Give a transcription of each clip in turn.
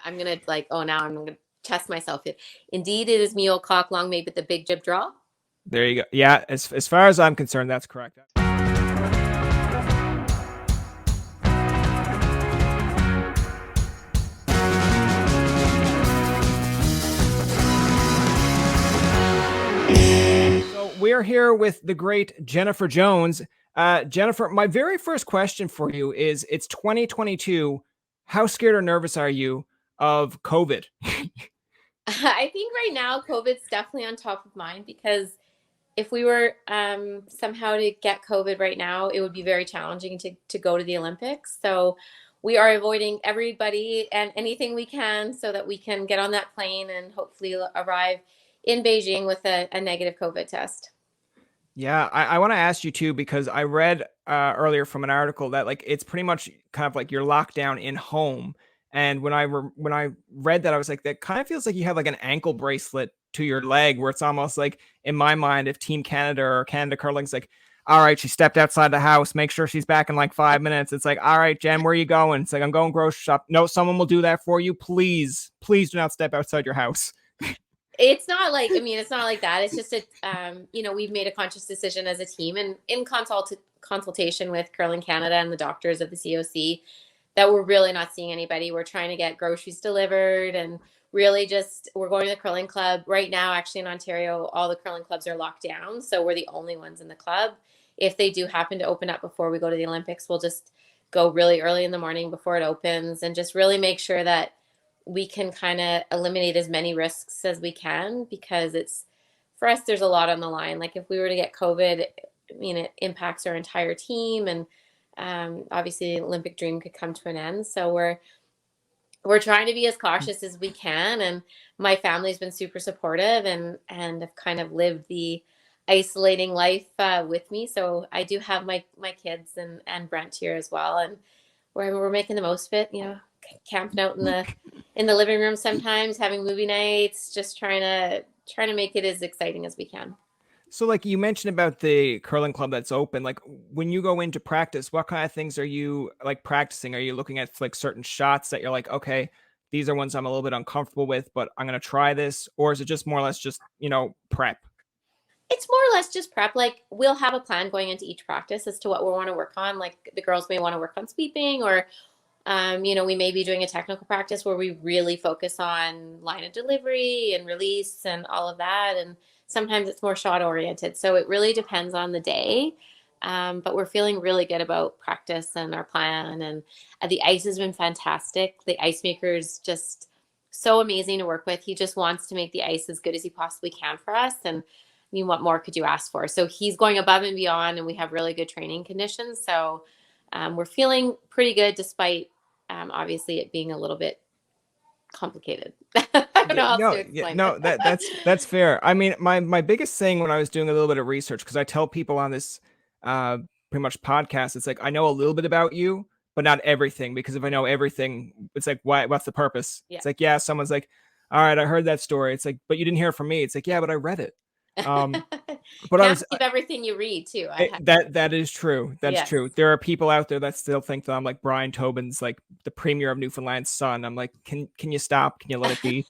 I'm gonna like, oh, now I'm gonna test myself. Indeed, it is me, old cock, long made with the big jib draw. There you go. Yeah, as far as I'm concerned, that's correct. So we're here with the great Jennifer Jones. Jennifer, my very first question for you is: it's 2022. How scared or nervous are you of COVID? I think right now COVID's definitely on top of mind because if we were somehow to get COVID right now, it would be very challenging to go to the Olympics. So we are avoiding everybody and anything we can so that we can get on that plane and hopefully arrive in Beijing with a negative COVID test. Yeah, I want to ask you too because I read earlier from an article that like it's pretty much kind of like you're locked down in home. And when I read that, I was like, that kind of feels like you have like an ankle bracelet to your leg, where it's almost like, in my mind, if Team Canada or Canada Curling's like, all right, she stepped outside the house, make sure she's back in like 5 minutes. It's like, all right, Jen, where are you going? It's like, I'm going grocery shop. No, someone will do that for you. Please, please do not step outside your house. It's not like, I mean, it's not like that. It's just we've made a conscious decision as a team and in consultation with Curling Canada and the doctors of the COC that we're really not seeing anybody. We're trying to get groceries delivered and really just, we're going to the curling club right now. Actually, in Ontario, all the curling clubs are locked down. So we're the only ones in the club. If they do happen to open up before we go to the Olympics, we'll just go really early in the morning before it opens and just really make sure that we can kind of eliminate as many risks as we can, because it's, for us, there's a lot on the line. Like if we were to get COVID, I mean, it impacts our entire team, and obviously the Olympic dream could come to an end. So we're trying to be as cautious as we can. And my family's been super supportive and have kind of lived the isolating life with me. So I do have my kids and Brent here as well. And we're making the most of it, camping out in the living room sometimes, having movie nights, just trying to make it as exciting as we can. So like you mentioned about the curling club that's open, like when you go into practice, what kind of things are you like practicing? Are you looking at like certain shots that you're like, okay, these are ones I'm a little bit uncomfortable with, but I'm going to try this? Or is it just more or less just, prep? It's more or less just prep. Like we'll have a plan going into each practice as to what we want to work on. Like the girls may want to work on sweeping, or we may be doing a technical practice where we really focus on line of delivery and release and all of that. And sometimes it's more shot oriented. So it really depends on the day. But we're feeling really good about practice and our plan. And the ice has been fantastic. The ice maker is just so amazing to work with. He just wants to make the ice as good as he possibly can for us. And I mean, what more could you ask for? So he's going above and beyond, and we have really good training conditions. So we're feeling pretty good despite obviously it being a little bit complicated. I don't know how else to explain no, that's fair. I mean, my biggest thing when I was doing a little bit of research, because I tell people on this pretty much podcast, it's like I know a little bit about you, but not everything, because if I know everything, it's like, what's the purpose? Yeah. It's like, yeah, someone's like, all right, I heard that story. It's like, but you didn't hear it from me. It's like, yeah, but I read it. But I was believe everything you read too. That is true. That's true. There are people out there that still think that I'm like Brian Tobin's like the premier of Newfoundland's son. I'm like, can you stop? Can you let it be?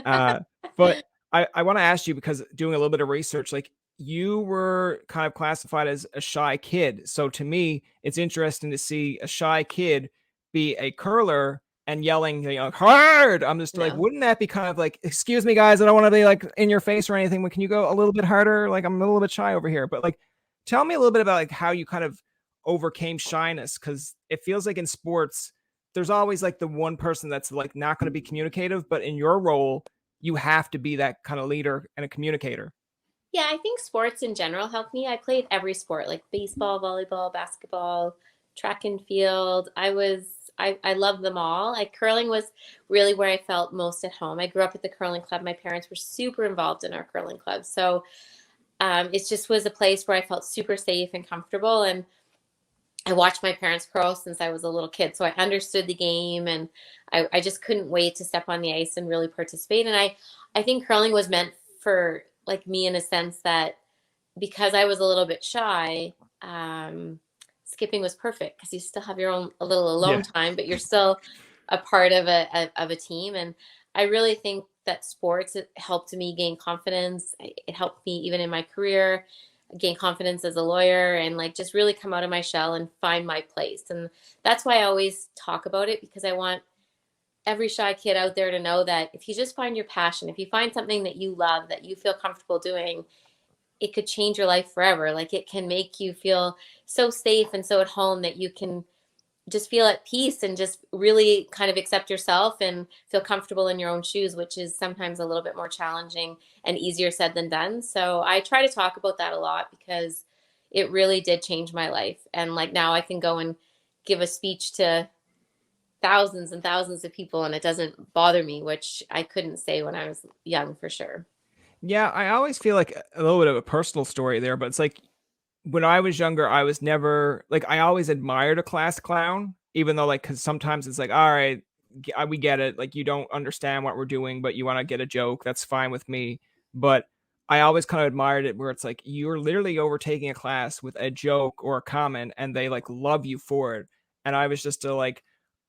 But I want to ask you, because doing a little bit of research, like you were kind of classified as a shy kid. So to me, it's interesting to see a shy kid be a curler and yelling, hard. I'm just like, wouldn't that be kind of like, excuse me, guys, I don't want to be like in your face or anything, but can you go a little bit harder? Like, I'm a little bit shy over here. But like, tell me a little bit about like how you kind of overcame shyness, because it feels like in sports, there's always like the one person that's like not going to be communicative, but in your role, you have to be that kind of leader and a communicator. Yeah, I think sports in general helped me. I played every sport, like baseball, volleyball, basketball, track and field. I loved them all. Like curling was really where I felt most at home. I grew up at the curling club. My parents were super involved in our curling club. So it just was a place where I felt super safe and comfortable. And I watched my parents curl since I was a little kid. So I understood the game, and I just couldn't wait to step on the ice and really participate. And I think curling was meant for like me in a sense that because I was a little bit shy, skipping was perfect because you still have your own a little alone time, but you're still a part of a team. And I really think that sports, it helped me gain confidence. It helped me even in my career gain confidence as a lawyer, and like just really come out of my shell and find my place. And that's why I always talk about it, because I want every shy kid out there to know that if you just find your passion, if you find something that you love, that you feel comfortable doing, it could change your life forever. Like it can make you feel so safe and so at home that you can just feel at peace and just really kind of accept yourself and feel comfortable in your own shoes, which is sometimes a little bit more challenging and easier said than done. So I try to talk about that a lot, because it really did change my life. And like now I can go and give a speech to thousands and thousands of people and it doesn't bother me, which I couldn't say when I was young, for sure. Yeah, I always feel like a little bit of a personal story there, but it's like when I was younger, I was never like, I always admired a class clown, even though like, because sometimes it's like, all right, we get it. Like, you don't understand what we're doing, but you want to get a joke. That's fine with me. But I always kind of admired it where it's like, you're literally overtaking a class with a joke or a comment and they like love you for it. And I was just like,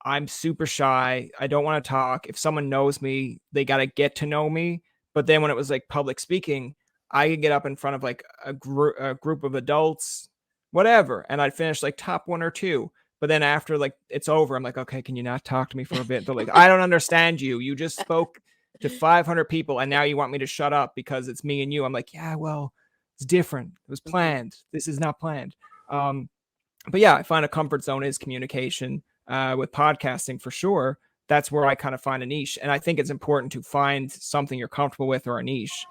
I'm super shy. I don't want to talk. If someone knows me, they got to get to know me. But then when it was like public speaking, I could get up in front of like a group of adults, whatever, and I'd finish like top one or two. But then after like it's over, I'm like, okay, can you not talk to me for a bit? They're like, I don't understand you. You just spoke to 500 people, and now you want me to shut up because it's me and you. I'm like, yeah, well, it's different. It was planned. This is not planned. But yeah, I find a comfort zone is communication. With podcasting for sure, that's where I kind of find a niche, and I think it's important to find something you're comfortable with or a niche.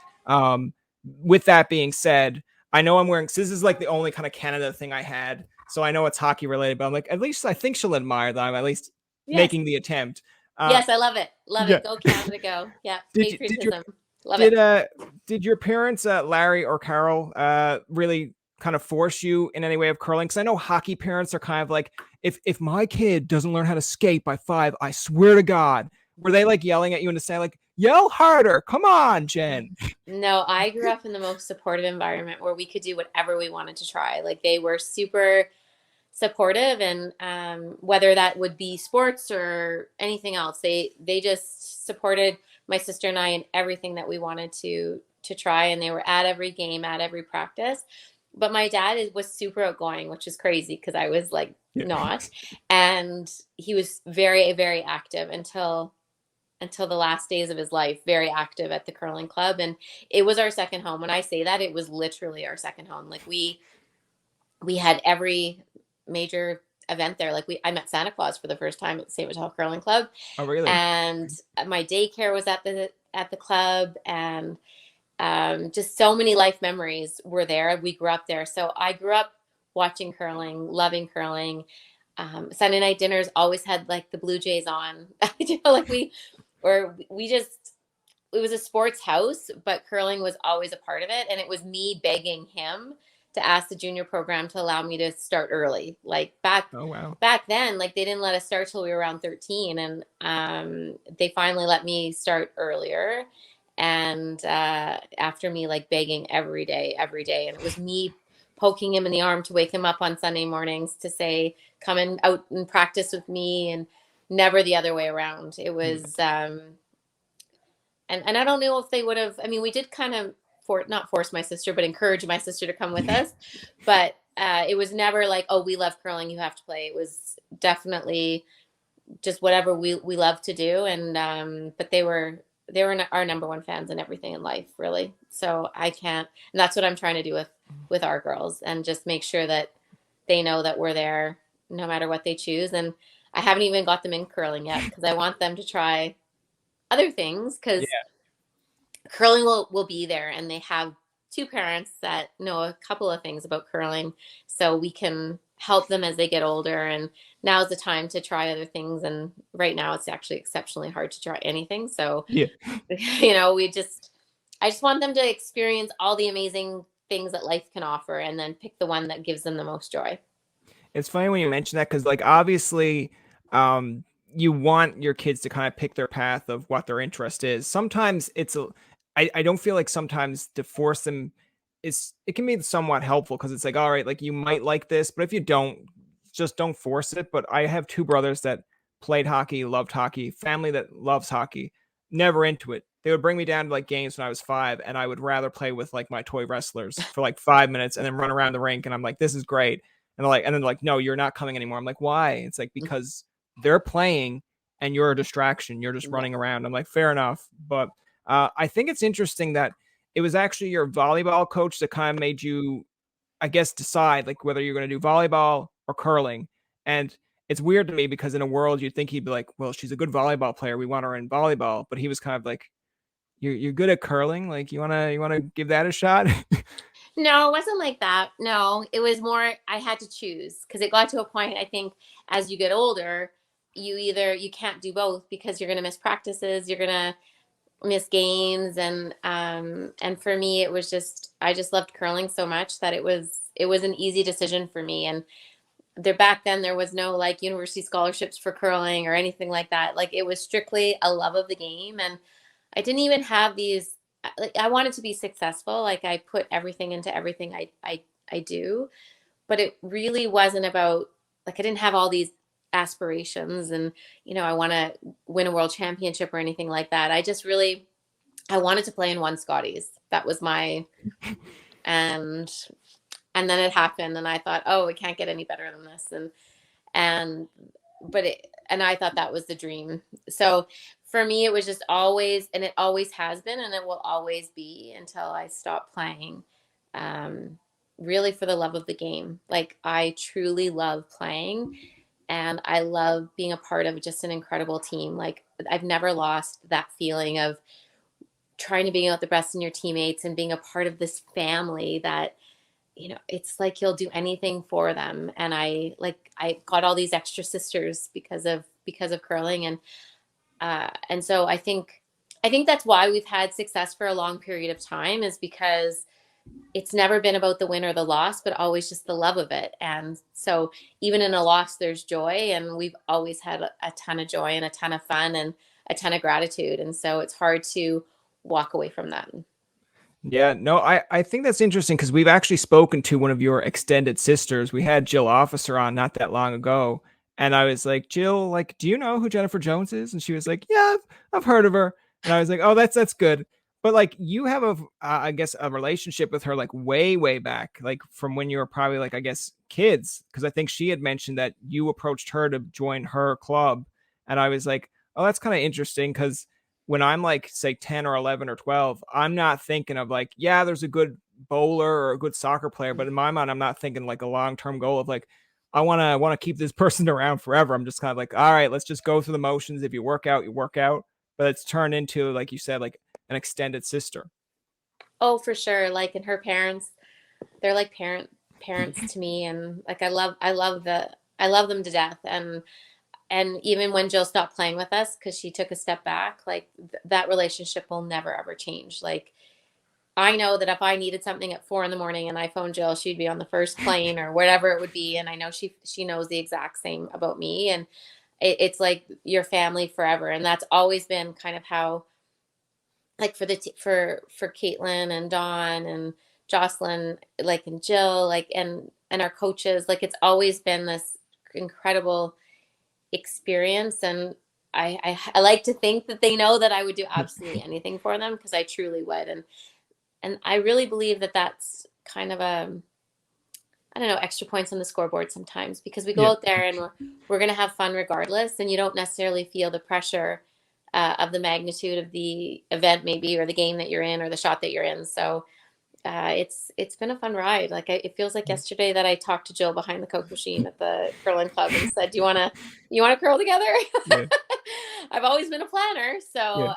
With that being said, I know I'm wearing, so this is like the only kind of Canada thing I had. So I know it's hockey related, but I'm like, at least I think she'll admire that I'm at least Yes. making the attempt. Yes, I love it. Love Yeah. it. Go Canada, go. Yeah. Did Patriotism. Love did it. did your parents, Larry or Carol, really kind of force you in any way of curling? Because I know hockey parents are kind of like, if my kid doesn't learn how to skate by 5, I swear to God, were they like yelling at you and to say like, yell harder? Come on, Jen. No, I grew up in the most supportive environment where we could do whatever we wanted to try. Like they were super supportive, and whether that would be sports or anything else, they just supported my sister and I in everything that we wanted to try, and they were at every game, at every practice. But my dad was super outgoing, which is crazy because I was like not, and he was very very active until the last days of his life, very active at the curling club. And it was our second home. When I say that, it was literally our second home. Like we had every major event there. Like I met Santa Claus for the first time at the St. Vital Curling Club. Oh, really? And my daycare was at the club, and just so many life memories were there. We grew up there. So I grew up watching curling, loving curling. Sunday night dinners always had like the Blue Jays on. Like we just, it was a sports house, but curling was always a part of it. And it was me begging him to ask the junior program to allow me to start early. Like Oh, wow. back then, like they didn't let us start till we were around 13. And they finally let me start earlier. And after me like begging every day, and it was me poking him in the arm to wake him up on Sunday mornings to say, come and out and practice with me, and never the other way around. It was, and I don't know if they would have, I mean, we did kind of not force my sister, but encourage my sister to come with us. But it was never like, oh, we love curling, you have to play. It was definitely just whatever we love to do. And, but they were our number one fans in everything in life, really. So I can't, and that's what I'm trying to do with our girls, and just make sure that they know that we're there no matter what they choose. And I haven't even got them in curling yet, because I want them to try other things, because curling will be there, and they have 2 parents that know a couple of things about curling, so we can help them as they get older. And now's the time to try other things, and right now it's actually exceptionally hard to try anything. So I just want them to experience all the amazing things that life can offer, and then pick the one that gives them the most joy. It's funny when you mention that, because like obviously you want your kids to kind of pick their path of what their interest is. Sometimes I don't feel like sometimes to force them it can be somewhat helpful, because it's like, all right, like you might like this, but if you don't, just don't force it. But I have 2 brothers that played hockey, loved hockey, family that loves hockey, never into it. They would bring me down to like games when I was 5, and I would rather play with like my toy wrestlers for like 5 minutes and then run around the rink. And I'm like, this is great. And they're like, and then like, no, you're not coming anymore. I'm like, why? It's like, because they're playing and you're a distraction. You're just running around. I'm like, fair enough. But I think it's interesting that it was actually your volleyball coach that kind of made you, I guess, decide like whether you're going to do volleyball or curling. And it's weird to me because in a world you'd think he'd be like, well, she's a good volleyball player, we want her in volleyball. But he was kind of like, you're good at curling. Like you wanna give that a shot. No, it wasn't like that. No, it was more I had to choose because it got to a point, I think, as you get older, you can't do both because you're going to miss practices, you're going to miss games, and for me it was just I just loved curling so much that it was an easy decision for me. And back then there was no like university scholarships for curling or anything like that. Like it was strictly a love of the game. And I didn't even have these like I wanted to be successful. Like I put everything into everything I do, but it really wasn't about like I didn't have all these aspirations and I want to win a world championship or anything like that. I wanted to play in one Scotties. That was my and and then it happened and I thought, oh, it can't get any better than this. And but it and I thought that was the dream. So for me it was just always, and it always has been, and it will always be until I stop playing, really for the love of the game. Like I truly love playing and I love being a part of just an incredible team. Like I've never lost that feeling of trying to be out the best in your teammates and being a part of this family that it's like you'll do anything for them. And I got all these extra sisters because of curling. And so I think that's why we've had success for a long period of time, is because it's never been about the win or the loss, but always just the love of it. And so even in a loss, there's joy, and we've always had a ton of joy and a ton of fun and a ton of gratitude. And so it's hard to walk away from that. Yeah, no, I think that's interesting because we've actually spoken to one of your extended sisters. We had Jill Officer on not that long ago. And I was like, Jill, like, do you know who Jennifer Jones is? And she was like, yeah, I've heard of her. And I was like, oh, that's good. But like, you have I guess, a relationship with her like way, way back, like from when you were probably like, I guess, kids. Because I think she had mentioned that you approached her to join her club. And I was like, oh, that's kind of interesting because when I'm like, say, 10 or 11 or 12, I'm not thinking of like, yeah, there's a good bowler or a good soccer player. But in my mind, I'm not thinking like a long-term goal of like, I want to keep this person around forever. I'm just kind of like, all right, let's just go through the motions. If you work out, you work out. But it's turned into, like you said, like an extended sister. Oh, for sure. Like, and her parents, they're like parents to me. And like, I love them to death. And even when Jill stopped playing with us because she took a step back, like that relationship will never ever change. Like I know that if I needed something at 4 a.m. and I phoned Jill, she'd be on the first plane or whatever it would be. And I know she knows the exact same about me. And it's like your family forever. And that's always been kind of how, like for Caitlin and Dawn and Jocelyn, like and Jill, like and our coaches, like it's always been this incredible experience. And I like to think that they know that I would do absolutely anything for them because I truly would. And I really believe that that's kind of I don't know, extra points on the scoreboard sometimes because we go out there and we're going to have fun regardless. And you don't necessarily feel the pressure of the magnitude of the event maybe, or the game that you're in or the shot that you're in. So it's been a fun ride. Like it feels like yesterday that I talked to Jill behind the Coke machine at the curling club and said, "Do you wanna curl together?" Yeah. I've always been a planner, so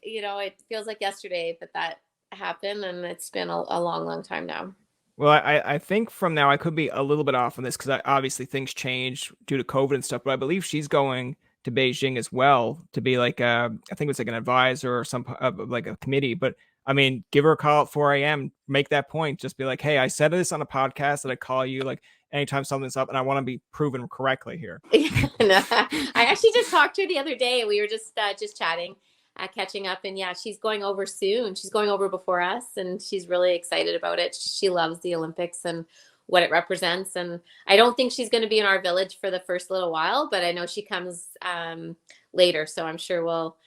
it feels like yesterday that happened, and it's been a long, long time now. Well, I think from now I could be a little bit off on this because obviously things change due to COVID and stuff. But I believe she's going to Beijing as well to be like I think it's like an advisor or some like a committee. But I mean, give her a call at 4 a.m. Make that point. Just be like, hey, I said this on a podcast that I call you like anytime something's up, and I want to be proven correctly here. No, I actually just talked to her the other day. We were just chatting, catching up, and yeah, she's going over soon. She's going over before us, and she's really excited about it. She loves the Olympics and what it represents. And I don't think she's going to be in our village for the first little while, but I know she comes later. So I'm sure we'll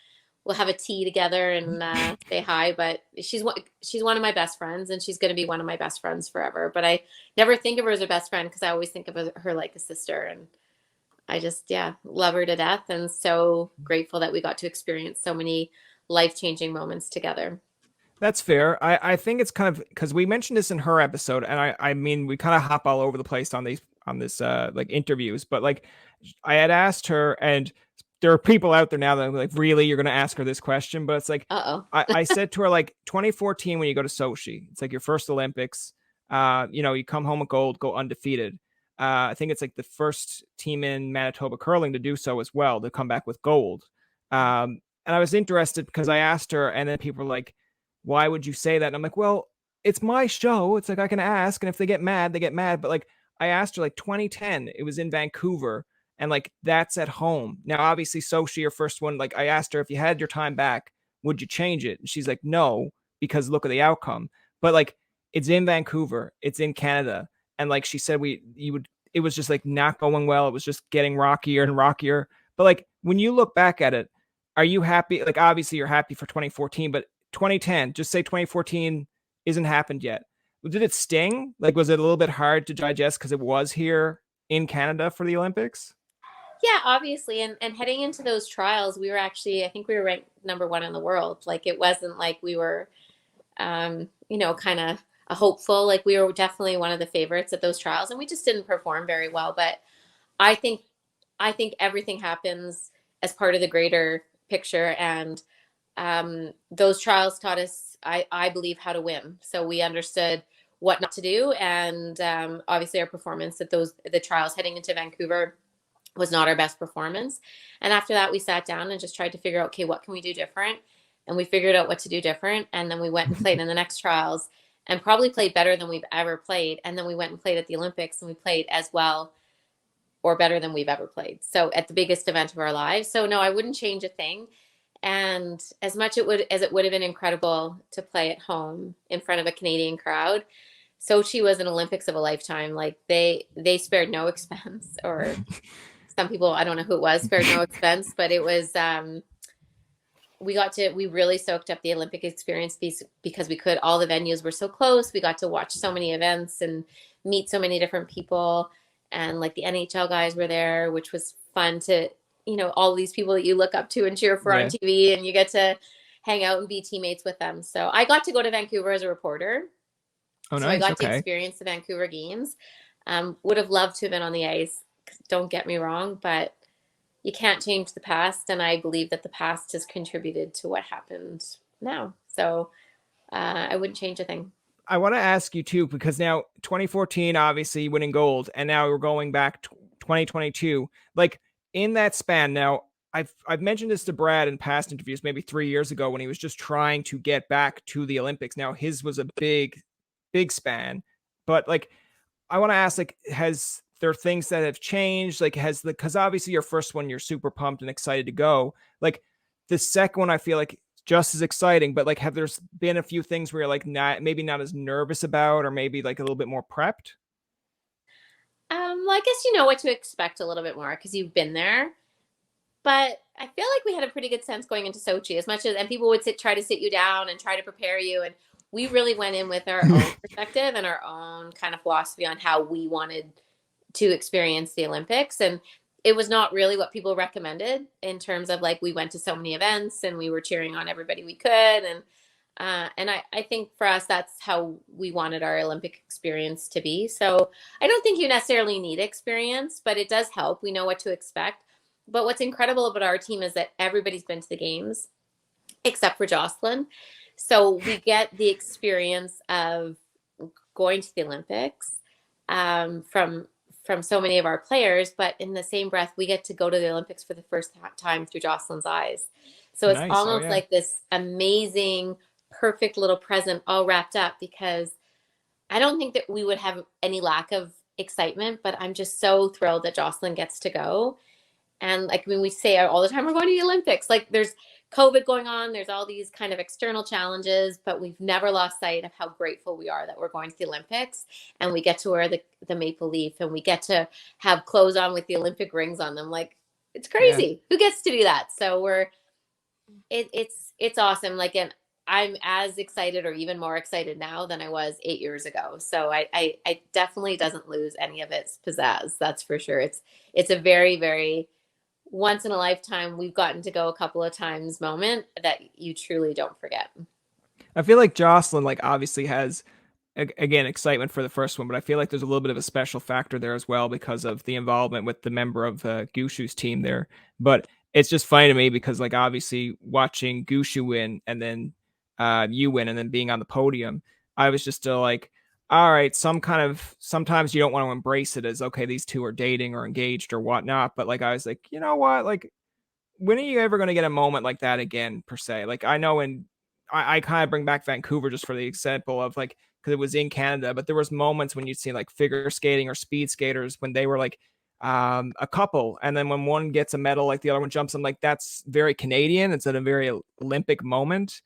have a tea together and say hi. But she's one of my best friends, and she's going to be one of my best friends forever. But I never think of her as a best friend because I always think of her like a sister. And I just, love her to death, and so grateful that we got to experience so many life-changing moments together. That's fair. I think it's kind of because we mentioned this in her episode, and I mean we kind of hop all over the place on this like interviews, but like I had asked her, and there are people out there now that are like, really, you're gonna ask her this question? But it's like, I said to her, like, 2014 when you go to Sochi, it's like your first Olympics. You come home with gold, go undefeated. I think it's like the first team in Manitoba curling to do so as well, to come back with gold. And I was interested because I asked her, and then people were like, why would you say that? And I'm like, well, it's my show. It's like, I can ask, and if they get mad, they get mad. But like, I asked her, like, 2010, it was in Vancouver, and like, that's at home. Now, obviously, Sochi, your first one, like, I asked her, if you had your time back, would you change it? And she's like, no, because look at the outcome. But like, it's in Vancouver, it's in Canada. And like she said, it was just like not going well. It was just getting rockier and rockier. But like, when you look back at it, are you happy? Like, obviously you're happy for 2014, but 2010, just say 2014 isn't happened yet. Did it sting? Like, was it a little bit hard to digest because it was here in Canada for the Olympics? Yeah, obviously. And heading into those trials, we were actually, I think we were ranked number one in the world. Like, it wasn't like we were, kind of a hopeful. Like, we were definitely one of the favorites at those trials, and we just didn't perform very well. But I think, I think everything happens as part of the greater picture. And those trials taught us, I believe, how to win. So we understood what not to do. And obviously our performance at the trials heading into Vancouver was not our best performance. And after that, we sat down and just tried to figure out, okay, what can we do different? And we figured out what to do different. And then we went and played in the next trials and probably played better than we've ever played. And then we went and played at the Olympics, and we played as well or better than we've ever played. So at the biggest event of our lives. So no, I wouldn't change a thing. And as much as it would have been incredible to play at home in front of a Canadian crowd, Sochi was an Olympics of a lifetime. Like, they spared no expense, or some people, I don't know who it was, spared no expense, but it was, we really soaked up the Olympic experience because we could. All the venues were so close. We got to watch so many events and meet so many different people. And like, the NHL guys were there, which was fun to, all these people that you look up to and cheer for on TV, and you get to hang out and be teammates with them. So I got to go to Vancouver as a reporter. Oh, so nice. I got to experience the Vancouver games. Would have loved to have been on the ice. Don't get me wrong, but you can't change the past. And I believe that the past has contributed to what happened now. So I wouldn't change a thing. I want to ask you too, because now 2014, obviously winning gold, and now we're going back to 2022. Like, in that span, now I've mentioned this to Brad in past interviews, maybe 3 years ago, when he was just trying to get back to the Olympics. Now his was a big span, but like, I want to ask, like, has there things that have changed? Like, because obviously your first one, you're super pumped and excited to go. Like, the second one, I feel like just as exciting, but like, have there's been a few things where you're like, maybe not as nervous about, or maybe like a little bit more prepped? Well, I guess you know what to expect a little bit more because you've been there. But I feel like we had a pretty good sense going into Sochi, as much as, and people would try to sit you down and try to prepare you. And we really went in with our own perspective and our own kind of philosophy on how we wanted to experience the Olympics. And it was not really what people recommended, in terms of, like, we went to so many events and we were cheering on everybody we could. And I think for us, that's how we wanted our Olympic experience to be. So I don't think you necessarily need experience, but it does help. We know what to expect. But what's incredible about our team is that everybody's been to the games except for Jocelyn. So we get the experience of going to the Olympics from so many of our players, but in the same breath, we get to go to the Olympics for the first time through Jocelyn's eyes. So it's almost like this amazing, perfect little present all wrapped up, because I don't think that we would have any lack of excitement, but I'm just so thrilled that Jocelyn gets to go. And like, when we say all the time, we're going to the Olympics, like, there's COVID going on. There's all these kind of external challenges, but we've never lost sight of how grateful we are that we're going to the Olympics and we get to wear the maple leaf and we get to have clothes on with the Olympic rings on them. Like, it's crazy. Who gets to do that? So it's awesome. Like, and I'm as excited or even more excited now than I was 8 years ago. So I definitely doesn't lose any of its pizzazz. That's for sure. It's a very, very once in a lifetime, we've gotten to go a couple of times moment that you truly don't forget. I feel like Jocelyn, like, obviously has, again, excitement for the first one, but I feel like there's a little bit of a special factor there as well because of the involvement with the member of Gushu's team there. But it's just funny to me because, like, obviously watching Gushu win and then you win and then being on the podium, I was just still like, all right, sometimes you don't want to embrace it as, okay, these two are dating or engaged or whatnot. But like, I was like, you know what? Like, when are you ever going to get a moment like that again, per se? Like, I know I kind of bring back Vancouver just for the example of, like, because it was in Canada, but there was moments when you'd see like figure skating or speed skaters when they were like a couple, and then when one gets a medal, like the other one jumps. I'm like, that's very Canadian. It's at a very Olympic moment.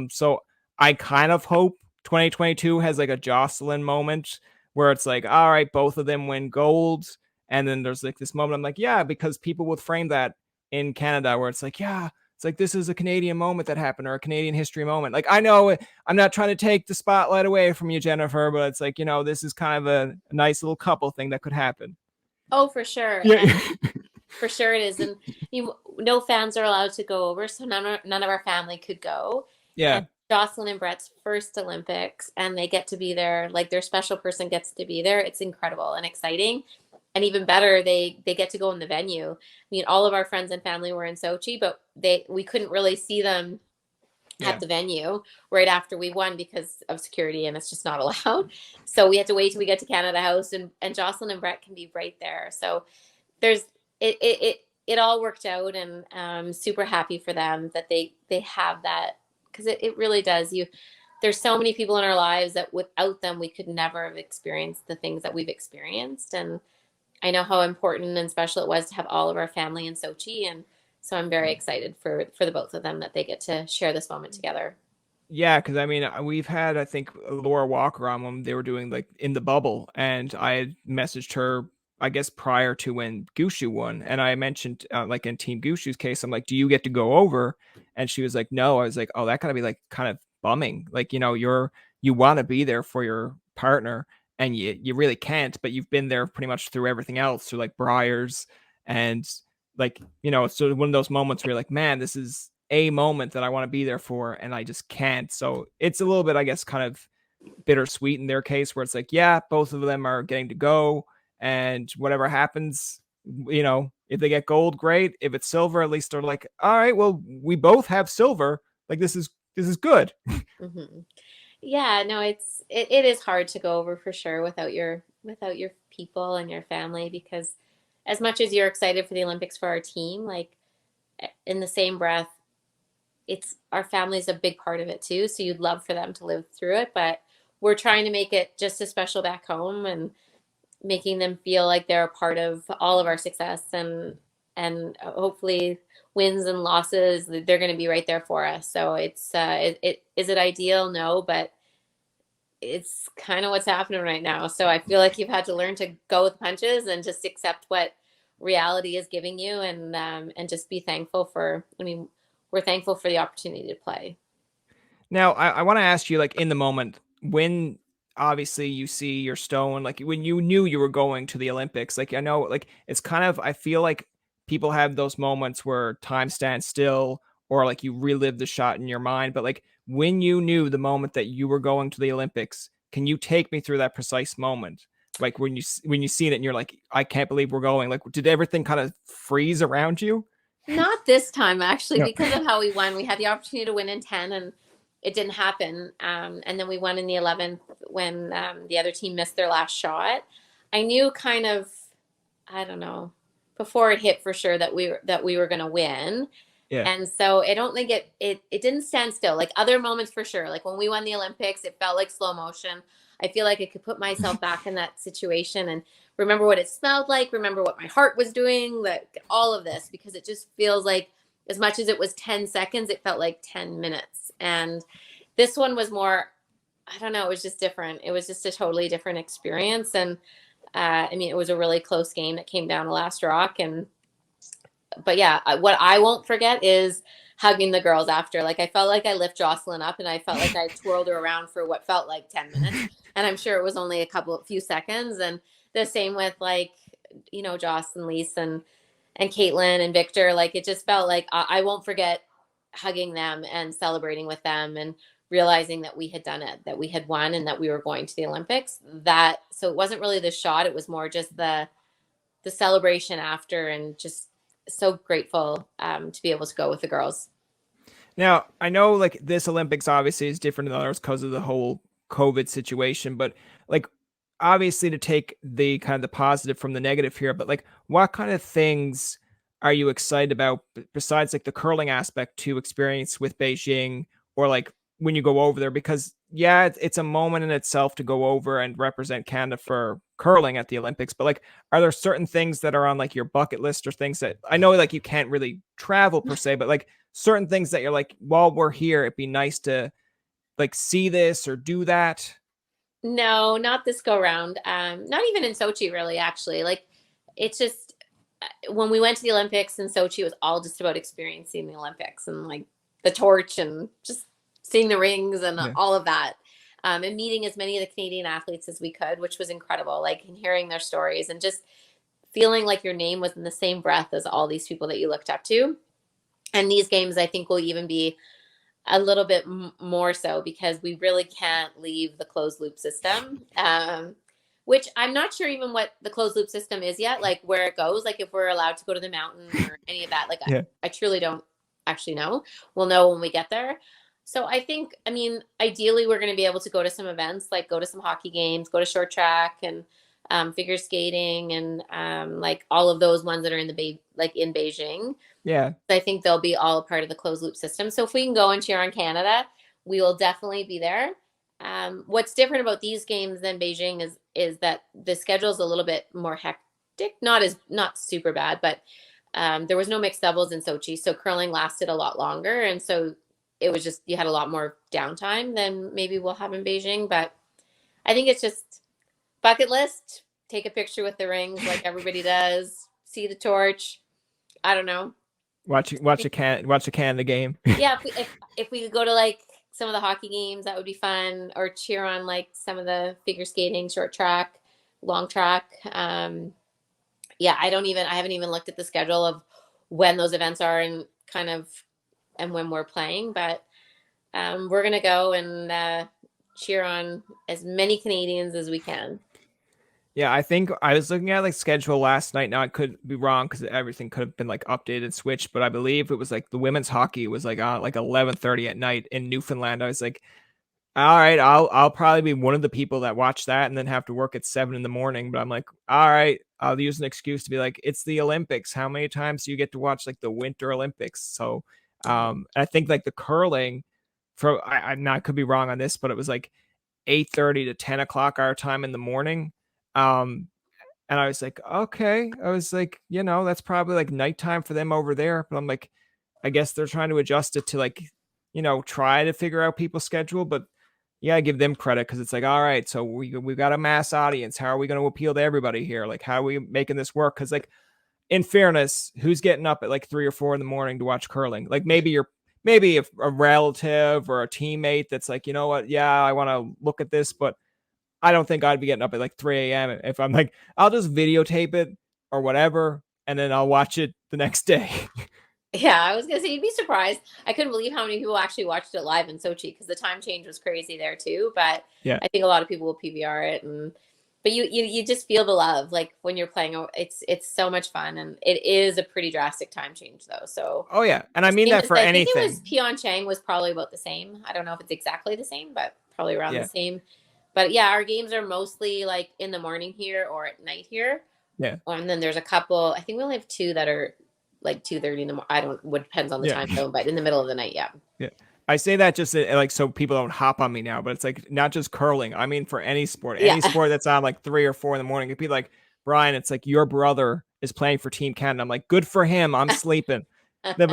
So I kind of hope 2022 has like a Jocelyn moment where it's like, all right, both of them win gold, and then there's like this moment. I'm like, yeah, because people would frame that in Canada where it's like, yeah, it's like, this is a Canadian moment that happened or a Canadian history moment. Like, I know I'm not trying to take the spotlight away from you, Jennifer, but it's like, this is kind of a nice little couple thing that could happen. Oh, for sure. Yeah. For sure it is. And no fans are allowed to go over. So none of our family could go. Yeah. And Jocelyn and Brett's first Olympics, and they get to be there. Like, their special person gets to be there. It's incredible and exciting. And even better, they get to go in the venue. I mean, all of our friends and family were in Sochi, but we couldn't really see them at the venue right after we won because of security, and it's just not allowed. So we had to wait till we get to Canada House, and Jocelyn and Brett can be right there. So there's it all worked out, and I'm super happy for them that they have that, because it really does. There's so many people in our lives that without them we could never have experienced the things that we've experienced. And I know how important and special it was to have all of our family in Sochi. And so I'm very excited for the both of them that they get to share this moment together. Yeah, because I mean, we've had, I think, Laura Walker on when they were doing like in the bubble, and I had messaged her, I guess, prior to when Gushu won, and I mentioned like in Team Gushu's case, I'm like, do you get to go over? And she was like, no. I was like, oh, that gotta be like kind of bumming. Like, you want to be there for your partner, and you really can't, but you've been there pretty much through everything else, through like Briars, and like, it's sort of one of those moments where you're like, man, this is a moment that I want to be there for, and I just can't. So it's a little bit, I guess, kind of bittersweet in their case, where it's like, yeah, both of them are getting to go, and whatever happens, if they get gold, great. If it's silver, at least they're like, all right, well, we both have silver. Like, this is good. Mm-hmm. Yeah, no, it is hard to go over for sure without your people and your family, because as much as you're excited for the Olympics for our team, like, in the same breath, it's our family's a big part of it too. So you'd love for them to live through it, but we're trying to make it just as special back home, and making them feel like they're a part of all of our success, and hopefully wins and losses, they're going to be right there for us. So is it ideal? No, but it's kind of what's happening right now. So I feel like you've had to learn to go with punches and just accept what reality is giving you, and just be thankful for, we're thankful for the opportunity to play. Now, I want to ask you, like, in the moment when obviously you see your stone, like when you knew you were going to the Olympics, like, I know, like, it's kind of, I feel like people have those moments where time stands still, or like you relive the shot in your mind. But like, when you knew the moment that you were going to the Olympics, can you take me through that precise moment? Like when you seen it and you're like, I can't believe we're going. Like, did everything kind of freeze around you? Not this time, actually, No. because of how we won. We had the opportunity to win in 10, and it didn't happen. And then we won in the 11th when the other team missed their last shot. I knew kind of, I don't know, before it hit for sure that we were going to win. Yeah. And so I don't think it didn't stand still. Like other moments for sure. Like when we won the Olympics, it felt like slow motion. I feel like I could put myself back in that situation and remember what it smelled like, remember what my heart was doing, like all of this, because it just feels like as much as it was 10 seconds, it felt like 10 minutes. And this one was more, I don't know, it was just different. It was just a totally different experience. And I mean, it was a really close game that came down to last rock. But yeah, what I won't forget is hugging the girls after. Like, I felt like I lift Jocelyn up, and I felt like I twirled her around for what felt like 10 minutes. And I'm sure it was only a few seconds. And the same with, like, you know, Joss and Lise and Caitlin and Victor. Like, it just felt like I won't forget hugging them and celebrating with them and realizing that we had done it, that we had won, and that we were going to the Olympics. So it wasn't really the shot. It was more just the celebration after, and just so grateful to be able to go with the girls. Now, I know like this Olympics obviously is different than others because of the whole COVID situation, but like obviously to take the kind of the positive from the negative here, but like what kind of things are you excited about besides like the curling aspect to experience with Beijing, or like when you go over there? Because yeah, it's a moment in itself to go over and represent Canada for curling at the Olympics, but like are there certain things that are on like your bucket list, or things that I know like you can't really travel per se, but like certain things that you're like, while we're here, it'd be nice to like see this or do that? No, not this go round. Not even in Sochi, really, actually. Like, it's just when we went to the Olympics in Sochi, it was all just about experiencing the Olympics and like the torch and just seeing the rings and all of that. And meeting as many of the Canadian athletes as we could, which was incredible. Like, and hearing their stories and just feeling like your name was in the same breath as all these people that you looked up to. And these games, I think, will even be a little bit more so, because we really can't leave the closed loop system, which I'm not sure even what the closed loop system is yet, like where it goes, like if we're allowed to go to the mountain or any of that. Like, I truly don't actually know. We'll know when we get there. So I think, I mean, ideally we're going to be able to go to some events, like go to some hockey games, go to short track and figure skating, and like all of those ones that are in in Beijing. Yeah. I think they'll be all a part of the closed loop system. So if we can go and cheer on Canada, we will definitely be there. What's different about these games than Beijing is that the schedule is a little bit more hectic. Not super bad, but there was no mixed doubles in Sochi, so curling lasted a lot longer, and so it was just, you had a lot more downtime than maybe we'll have in Beijing. But I think it's just bucket list, take a picture with the rings like everybody does, see the torch. I don't know. Watch a Canada game. Yeah, if we could go to like some of the hockey games, that would be fun, or cheer on like some of the figure skating, short track, long track. Yeah, I haven't even looked at the schedule of when those events are and when we're playing, but we're gonna go and cheer on as many Canadians as we can. Yeah, I think I was looking at like schedule last night. Now I could be wrong because everything could have been like updated, switched, but I believe it was like the women's hockey was like on like 11:30 at night in Newfoundland. I was like, all right, I'll probably be one of the people that watch that and then have to work at 7 a.m. But I'm like, all right, I'll use an excuse to be like, it's the Olympics. How many times do you get to watch like the Winter Olympics? So I think like the curling, I could be wrong on this, but it was like 8:30 to 10 o'clock our time in the morning. And I was like, okay. I was like, that's probably like nighttime for them over there. But I'm like, I guess they're trying to adjust it to like, try to figure out people's schedule. But yeah, I give them credit because it's like, all right, so we've got a mass audience. How are we going to appeal to everybody here? Like, how are we making this work? Because like, in fairness, who's getting up at like 3 or 4 in the morning to watch curling? Like maybe a relative or a teammate that's like, you know what? Yeah, I want to look at this, but I don't think I'd be getting up at like 3 a.m. if I'm like, I'll just videotape it or whatever, and then I'll watch it the next day. Yeah, I was gonna say, you'd be surprised. I couldn't believe how many people actually watched it live in Sochi, because the time change was crazy there too. But yeah, I think a lot of people will PVR it, but you just feel the love, like when you're playing. It's so much fun, and it is a pretty drastic time change though. So oh yeah, and I mean that for anything. I think it was Pyeongchang was probably about the same. I don't know if it's exactly the same, but probably around the same. But yeah, our games are mostly like in the morning here or at night here. Yeah, and then there's a couple. I think we only have 2 that are like 2:30 in the morning. I don't. What depends on the time zone, but in the middle of the night, yeah. Yeah. I say that just like so people don't hop on me now, but it's like not just curling. I mean, for any sport that's on like 3 or 4 in the morning, it'd be like, Brian, it's like your brother is playing for Team Canada. I'm like, good for him. I'm sleeping. they'd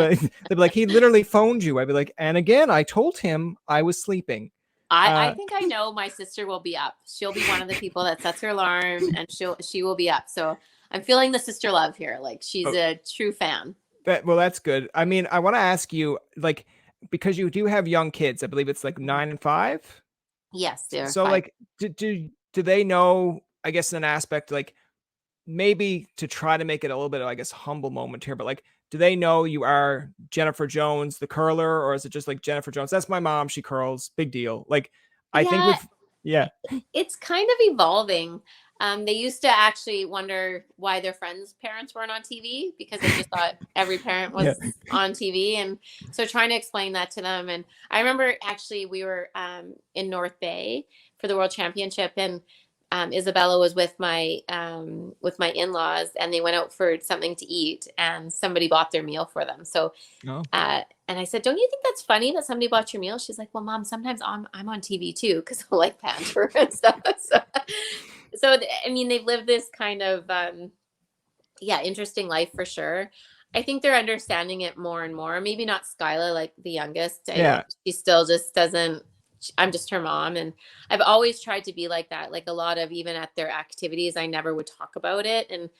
be like, he literally phoned you. I'd be like, and again, I told him I was sleeping. I think I know my sister will be up. She'll be one of the people that sets her alarm, and she will be up. So I'm feeling the sister love here. Like she's a true fan. Well, that's good. I mean, I want to ask you, like, because you do have young kids. I believe it's like 9 and 5. Yes, they're So, 5. like, do they know? I guess in an aspect, like maybe to try to make it a little bit of, I guess, humble moment here, but like, do they know you are Jennifer Jones, the curler, or is it just like Jennifer Jones? That's my mom. She curls. Big deal. Like, I think Yeah, with yeah, it's kind of evolving. They used to actually wonder why their friends' parents weren't on TV because they just thought every parent yeah, was on TV. And so trying to explain that to them. And I remember actually we were in North Bay for the World Championship, and Isabella was with my in-laws, and they went out for something to eat, and somebody bought their meal for them. So no, and I said, "Don't you think that's funny that somebody bought your meal?" She's like, "Well, Mom, sometimes I'm on TV too because I like banter and stuff." So I mean, they've lived this kind of interesting life for sure. I think they're understanding it more and more. Maybe not Skyla, like the youngest. yeah, She still just doesn't. I'm just her mom, and I've always tried to be like that. Like a lot of even at their activities, I never would talk about it, and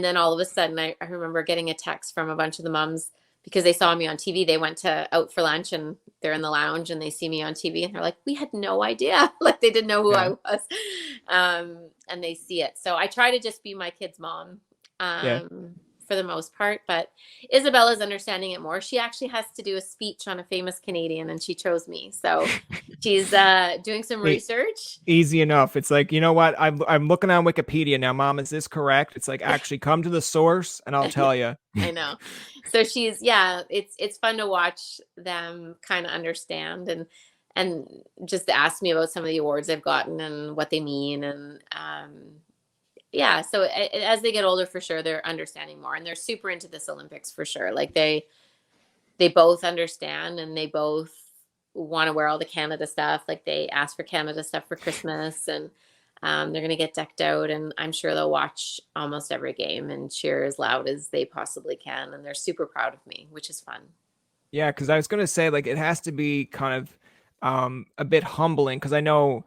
then all of a sudden, I remember getting a text from a bunch of the moms because they saw me on TV. They went to out for lunch, and they're in the lounge, and they see me on TV, and they're like, "We had no idea." Like they didn't know who I yeah, was, and they see it. So I try to just be my kid's mom yeah. for the most part. But Isabella's understanding it more. She actually has to do a speech on a famous Canadian, and she chose me. So she's doing some research. Easy enough. It's like, you know what? I'm looking on Wikipedia now, Mom. Is this correct? It's like, actually come to the source and I'll tell you. I know. So it's fun to watch them kind of understand and just ask me about some of the awards they've gotten and what they mean. And so as they get older, for sure, they're understanding more, and they're super into this Olympics for sure. Like they both understand, and they both want to wear all the Canada stuff. Like they ask for Canada stuff for Christmas, and they're going to get decked out, and I'm sure they'll watch almost every game and cheer as loud as they possibly can. And they're super proud of me, which is fun. Yeah, because I was gonna say, like, it has to be kind of a bit humbling, because I know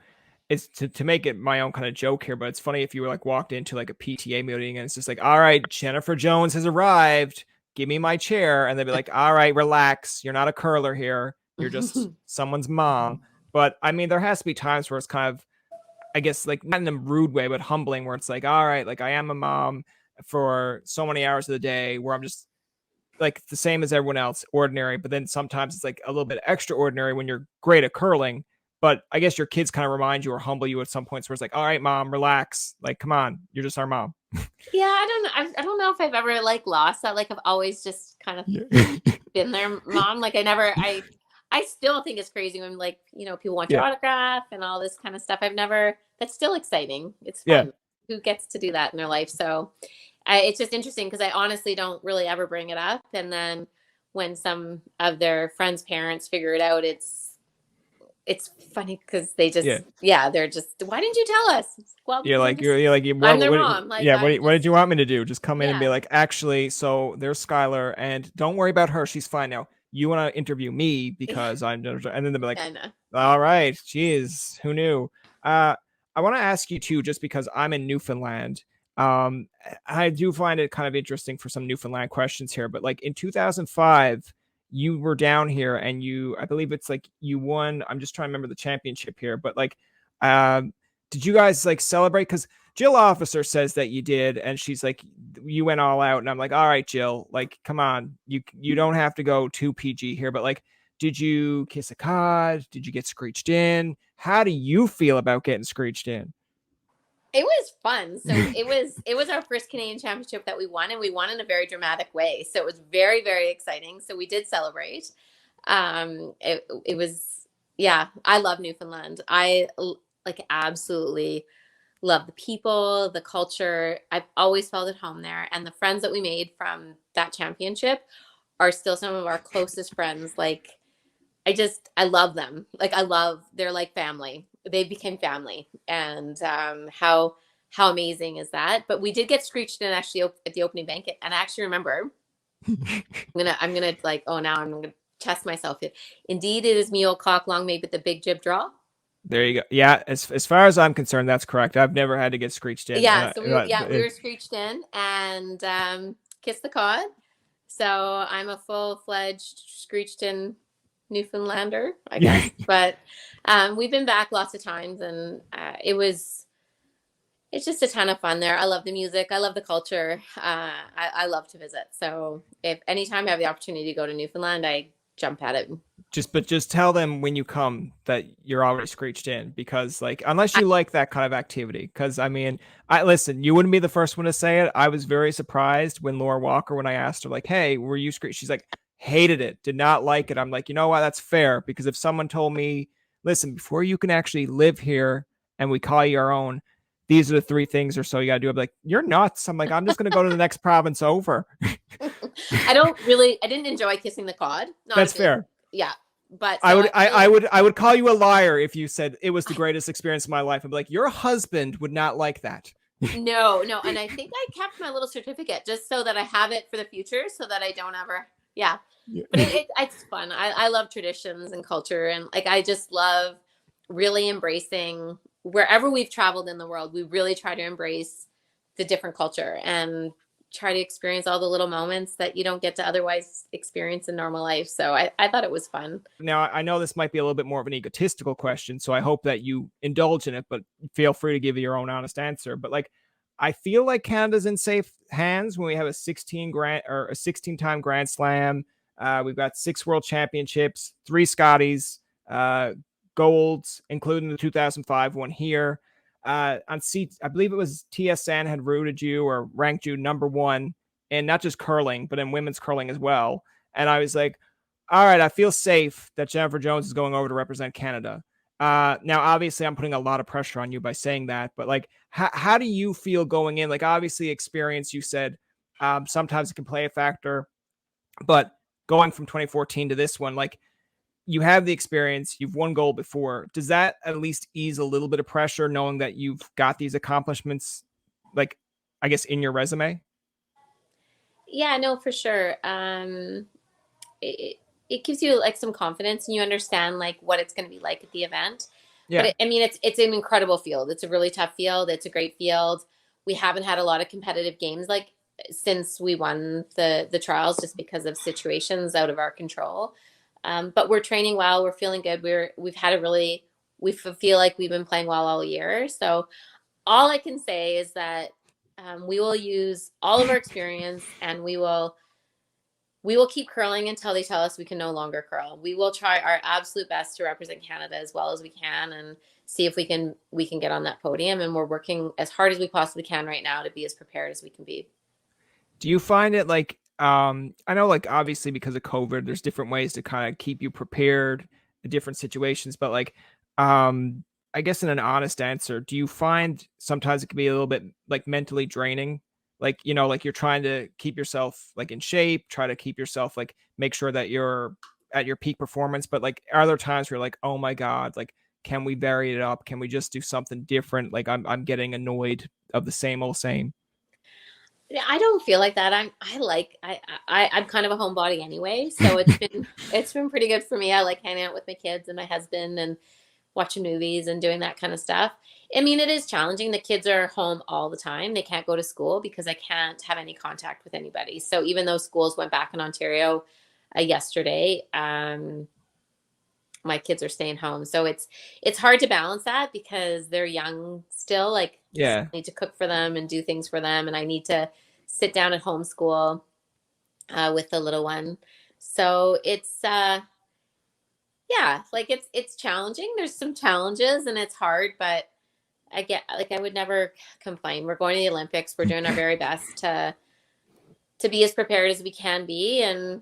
it's to make it my own kind of joke here, but it's funny if you were like walked into like a PTA meeting and it's just like, all right, Jennifer Jones has arrived, give me my chair, and they'd be like, all right, relax, you're not a curler here, you're just someone's mom. But I mean, there has to be times where it's kind of, I guess, like not in a rude way, but humbling, where it's like, all right, like I am a mom for so many hours of the day where I'm just like the same as everyone else, ordinary, but then sometimes it's like a little bit extraordinary when you're great at curling. But I guess your kids kind of remind you or humble you at some points where it's like, all right, mom, relax. Like, come on, you're just our mom. Yeah, I don't know. I don't know if I've ever like lost that. Like I've always just kind of Yeah. been their mom. Like I still think it's crazy when like, people want your Yeah. autograph and all this kind of stuff. That's still exciting. It's Yeah. fun. Who gets to do that in their life? So it's just interesting because I honestly don't really ever bring it up. And then when some of their friends' parents figure it out, it's funny because they Yeah. just, they're just, why didn't you tell us? Well, You're because like, you're like, I'm their mom. Like, what did you want me to do? Just come in and be yeah, like, actually, so there's Skylar, and don't worry about her. She's fine now. You want to interview me because and then they'll be like, I know. all right, geez, who knew? I want to ask you too, just because I'm in Newfoundland. I do find it kind of interesting for some Newfoundland questions here, but like in 2005, you were down here and I believe it's like you won. I'm just trying to remember the championship here, but like, um, did you guys like celebrate? Because Jill Officer says that you did, and she's like, you went all out, and I'm like, all right, Jill, like, come on, you don't have to go too PG here, but like, did you kiss a cod? Did you get screeched in? How do you feel about getting screeched in? It was fun. So it was our first Canadian championship that we won, and we won in a very dramatic way. So it was very, very exciting. So we did celebrate. It was, yeah, I love Newfoundland. Like absolutely love the people, the culture. I've always felt at home there, and the friends that we made from that championship are still some of our closest friends. Like I love them. Like they're like family. They became family. And how amazing is that? But we did get screeched in actually at the opening banquet. And I actually remember I'm gonna like, oh, now I'm gonna test myself. Indeed, it is mule cock long made with the big jib draw. There you go. Yeah, as far as I'm concerned, that's correct. I've never had to get screeched in. Yeah, so we were screeched in and kissed the cod. So I'm a full-fledged screeched in Newfoundlander, I guess. But we've been back lots of times, and it's just a ton of fun there. I love the music. I love the culture. I love to visit. So if anytime I have the opportunity to go to Newfoundland, I jump at it. Just tell them when you come that you're already screeched in, because like, unless you like that kind of activity, because I mean, I listen, you wouldn't be the first one to say it. I was very surprised when Laura Walker, when I asked her like, hey, were you screeched? She's like, hated it, did not like it. I'm like, you know what, that's fair, because if someone told me, listen, before you can actually live here and we call you our own, these are the 3 things or so you gotta do, I'm like, you're nuts. I'm like, I'm just gonna go to the next province over. I didn't enjoy kissing the cod. That's fair. Yeah. But so I would call you a liar if you said it was the greatest experience of my life. I'd be like, your husband would not like that. No. And I think I kept my little certificate just so that I have it for the future, so that I don't ever. Yeah. But it's fun. I love traditions and culture, and like, I just love really embracing wherever we've traveled in the world. We really try to embrace the different culture and try to experience all the little moments that you don't get to otherwise experience in normal life. So I thought it was fun. Now, I know this might be a little bit more of an egotistical question, so I hope that you indulge in it, but feel free to give your own honest answer. But like, I feel like Canada's in safe hands when we have a 16-time Grand Slam. We've got 6 World Championships, 3 Scotties, golds, including the 2005 one here. On seats, I believe it was TSN had rooted you or ranked you number 1 in not just curling, but in women's curling as well. And I was like, all right, I feel safe that Jennifer Jones is going over to represent Canada. Now, obviously, I'm putting a lot of pressure on you by saying that, but like, how do you feel going in? Like, obviously, experience, you said, sometimes it can play a factor, but going from 2014 to this one, like, you have the experience, you've won gold before. Does that at least ease a little bit of pressure, knowing that you've got these accomplishments, like, I guess, in your resume? Yeah, no, for sure. It gives you like some confidence, and you understand like what it's going to be like at the event. Yeah. But I mean, it's an incredible field. It's a really tough field. It's a great field. We haven't had a lot of competitive games like since we won the trials, just because of situations out of our control. But we're training well. We're feeling good. We feel like we've been playing well all year. So all I can say is that we will use all of our experience, and we will keep curling until they tell us we can no longer curl. We will try our absolute best to represent Canada as well as we can, and see if we can get on that podium. And we're working as hard as we possibly can right now to be as prepared as we can be. Do you find it like, I know, like, obviously because of COVID, there's different ways to kind of keep you prepared in different situations, but like, I guess in an honest answer, do you find sometimes it can be a little bit like mentally draining? Like, you know, like you're trying to keep yourself like in shape, try to keep yourself like, make sure that you're at your peak performance. But like, are there times where you're like, oh my God, like, can we vary it up? Can we just do something different? Like, I'm getting annoyed of the same old same. I don't feel like that. I'm kind of a homebody anyway, so it's been pretty good for me. I like hanging out with my kids and my husband and watching movies and doing that kind of stuff. I mean, it is challenging. The kids are home all the time. They can't go to school because I can't have any contact with anybody. So even though schools went back in Ontario yesterday, my kids are staying home. So it's hard to balance that because they're young still. Like, Yeah. I need to cook for them and do things for them, and I need to sit down at homeschool with the little one. So it's yeah, like it's challenging. There's some challenges and it's hard, but I would never complain. We're going to the Olympics. We're doing our very best to be as prepared as we can be, and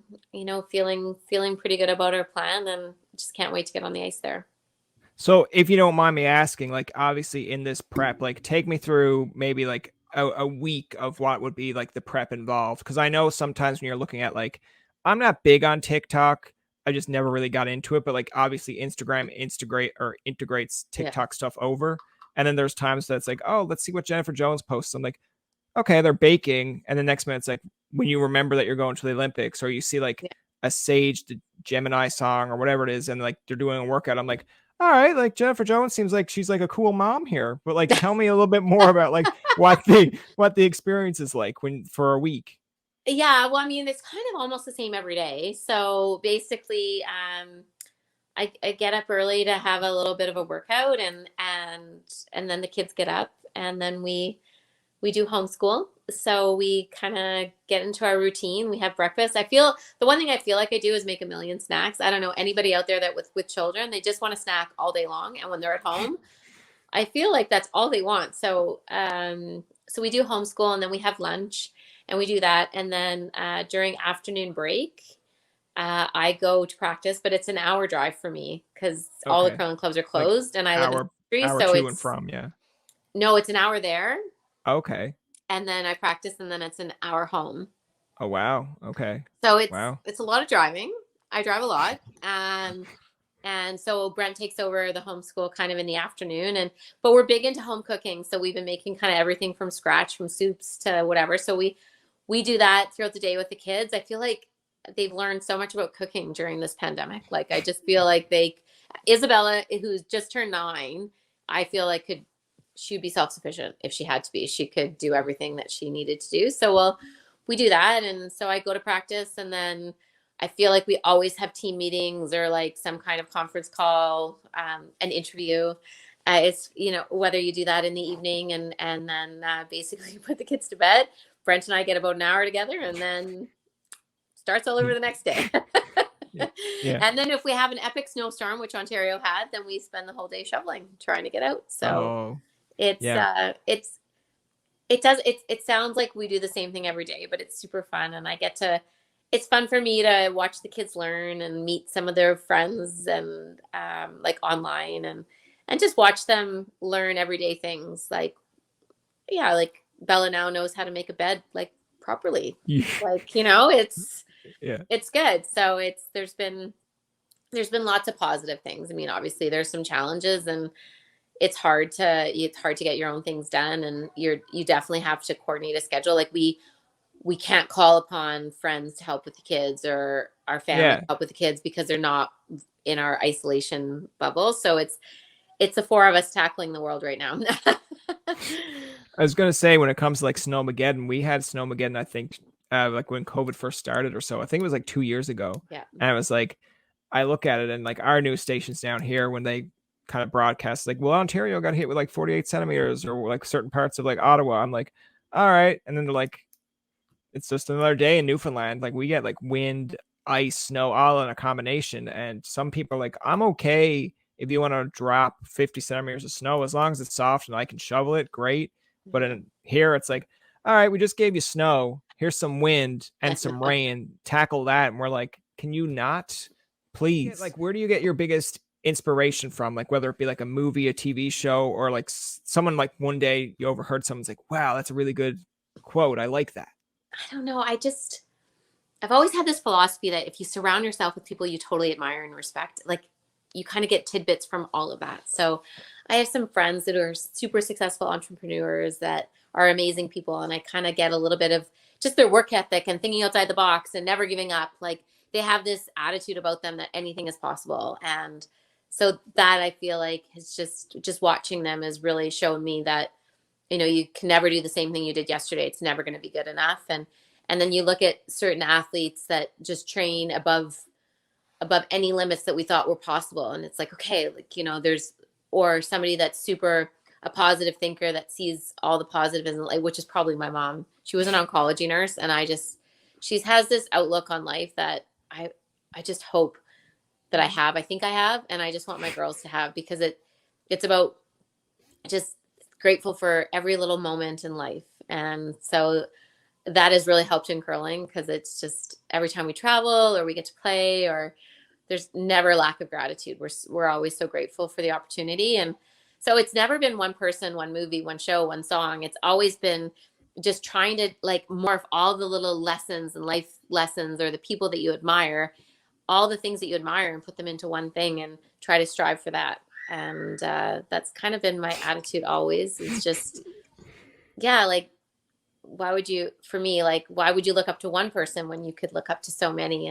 feeling pretty good about our plan, and just can't wait to get on the ice there. So if you don't mind me asking, like, obviously in this prep, like, take me through maybe like a week of what would be like the prep involved. Cause I know sometimes when you're looking at, like, I'm not big on TikTok. I just never really got into it, but like, obviously Instagram integrates TikTok stuff over. And then there's times that's like, oh, let's see what Jennifer Jones posts. I'm like, okay, they're baking. And the next minute it's like, when you remember that you're going to the Olympics, or you see like a Sage the Gemini song or whatever it is, and like they're doing a workout, I'm like, all right, like Jennifer Jones seems like she's like a cool mom here, but like tell me a little bit more about like what the experience is like when for a week. Yeah, well, I mean, it's kind of almost the same every day. So basically, I get up early to have a little bit of a workout, and then the kids get up, and then we do homeschool. So we kind of get into our routine. We have breakfast. I feel the one thing I feel like I do is make a million snacks. I don't know anybody out there that with children, they just want to snack all day long, and when they're at home, I feel like that's all they want. So so we do homeschool, and then we have lunch, and we do that, and then during afternoon break, I go to practice, but it's an hour drive for me because all the curling clubs are Like closed, and I live in the country, hour so to and from, yeah. No, it's an hour there. Okay. And then I practice, and then it's an hour home. Oh wow. Okay. So Wow. it's a lot of driving. I drive a lot. And so Brent takes over the homeschool kind of in the afternoon, but we're big into home cooking. So we've been making kind of everything from scratch, from soups to whatever. So we do that throughout the day with the kids. I feel like they've learned so much about cooking during this pandemic. Like I just feel like Isabella, who's just turned 9, I feel like she'd be self-sufficient if she had to be. She could do everything that she needed to do. So we do that. And so I go to practice, and then I feel like we always have team meetings or like some kind of conference call, an interview. It's, whether you do that in the evening and then basically put the kids to bed. Brent and I get about an hour together, and then starts all over the next day. Yeah. And then if we have an epic snowstorm, which Ontario had, then we spend the whole day shoveling, trying to get out. So it sounds like we do the same thing every day, but it's super fun. And it's fun for me to watch the kids learn and meet some of their friends and like online and just watch them learn everyday things. Like Bella now knows how to make a bed like properly. Like, it's good. So there's been lots of positive things. I mean, obviously there's some challenges, and it's hard to get your own things done, and you definitely have to coordinate a schedule. Like we can't call upon friends to help with the kids or our family to help with the kids because they're not in our isolation bubble. So it's the 4 of us tackling the world right now. I was going to say, when it comes to like Snowmageddon, we had Snowmageddon, I think, like when COVID first started or so. I think it was like 2 years ago. Yeah. And I was like, I look at it, and like our news stations down here, when they kind of broadcast like, well, Ontario got hit with like 48 centimeters or like certain parts of like Ottawa. I'm like, all right. And then they're like, it's just another day in Newfoundland. Like we get like wind, ice, snow, all in a combination. And some people are like, I'm okay if you want to drop 50 centimeters of snow, as long as it's soft and I can shovel it, great. But in here, it's like, all right, we just gave you snow. Here's some wind and some rain. Tackle that. And we're like, can you not, please? Like, where do you get your biggest inspiration from? Like, whether it be like a movie, a TV show, or like someone, like one day you overheard someone's like, wow, that's a really good quote. I like that. I don't know. I've always had this philosophy that if you surround yourself with people you totally admire and respect, like you kind of get tidbits from all of that. So I have some friends that are super successful entrepreneurs that are amazing people. And I kind of get a little bit of just their work ethic and thinking outside the box and never giving up. Like they have this attitude about them that anything is possible. And so that I feel like has just watching them has really shown me that, you can never do the same thing you did yesterday. It's never going to be good enough. And then you look at certain athletes that just train above any limits that we thought were possible. And it's like, okay, like, or somebody that's super a positive thinker that sees all the positive in life, which is probably my mom. She was an oncology nurse, and she has this outlook on life that I just hope that I have. I think I have, and I just want my girls to have, because it's about just grateful for every little moment in life. And so that has really helped in curling, because it's just every time we travel or we get to play, or there's never lack of gratitude. We're always so grateful for the opportunity. And so it's never been one person, one movie, one show, one song. It's always been just trying to like morph all the little lessons and life lessons, or the people that you admire, all the things that you admire, and put them into one thing and try to strive for that. And that's kind of been my attitude always. It's just, like for me, like, why would you look up to one person when you could look up to so many,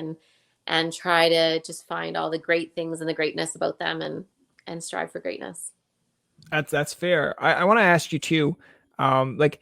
and try to just find all the great things and the greatness about them, and strive for greatness. That's fair. I want to ask you too, like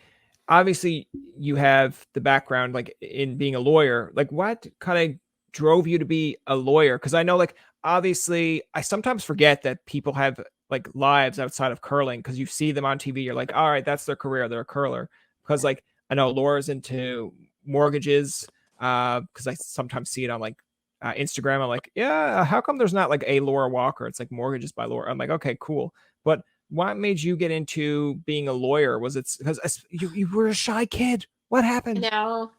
obviously you have the background like in being a lawyer. Like what kind of drove you to be a lawyer? Because I know like obviously I sometimes forget that people have like lives outside of curling because you see them on TV. You're like, all right, that's their career. They're a curler. Because like I know Laura's into mortgages. Because I sometimes see it on like Instagram. I'm like, yeah, how come there's not like a Laura Walker? It's like mortgages by Laura. I'm like, okay, cool. But what made you get into being a lawyer? Was it because you were a shy kid? What happened? No,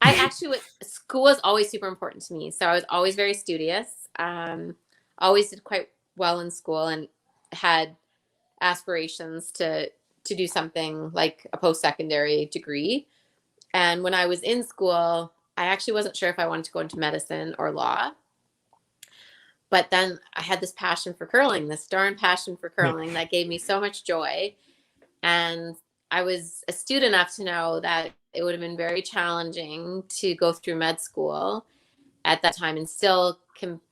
I actually school was always super important to me. So I was always very studious. Always did quite well in school, and had aspirations to do something like a post-secondary degree. And when I was in school, I actually wasn't sure if I wanted to go into medicine or law. But then I had this passion for curling, this darn passion for curling that gave me so much joy. And I was astute enough to know that it would have been very challenging to go through med school at that time and still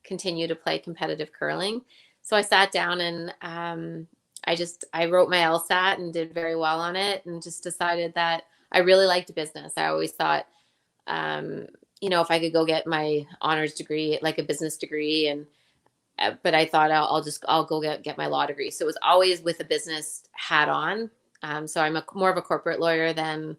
continue to play competitive curling. So I sat down and I wrote my LSAT and did very well on it, and just decided that I really liked business. I always thought, if I could go get my honors degree, like a business degree, but I thought I'll go get my law degree. So it was always with a business hat on. So I'm more of a corporate lawyer than